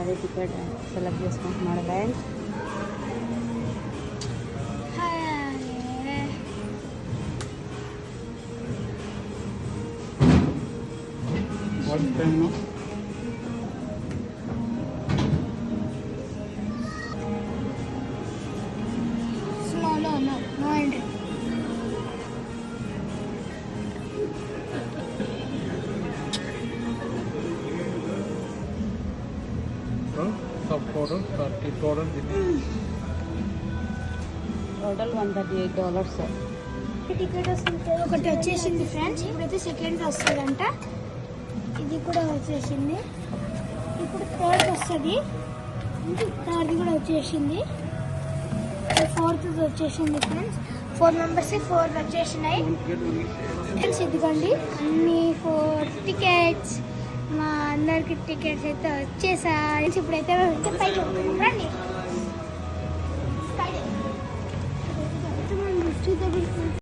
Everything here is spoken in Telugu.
అదే టికెట్ సెలెక్ట్ చేసుకుంటున్నాడు ఫ్రెండ్స్. టోటల్ $138. టికెట్ వస్తుంది ఒకటి వచ్చేసింది ఫ్రెండ్స్. ఇప్పుడైతే సెకండ్ వస్తుందంట. ఇది కూడా వచ్చేసింది. ఇప్పుడు థర్డ్ వస్తుంది. థర్డ్ కూడా వచ్చేసింది. ఫోర్త్ వచ్చేసింది ఫ్రెండ్స్. 4 మెంబర్స్ 4 వచ్చేసినాయి ఫ్రెండ్స్. ఇదిగోండి అన్ని 4 టికెట్స్. మా అందరికి టికెట్స్ అయితే వచ్చేసాయి. ఇప్పుడైతే పైకి రండి.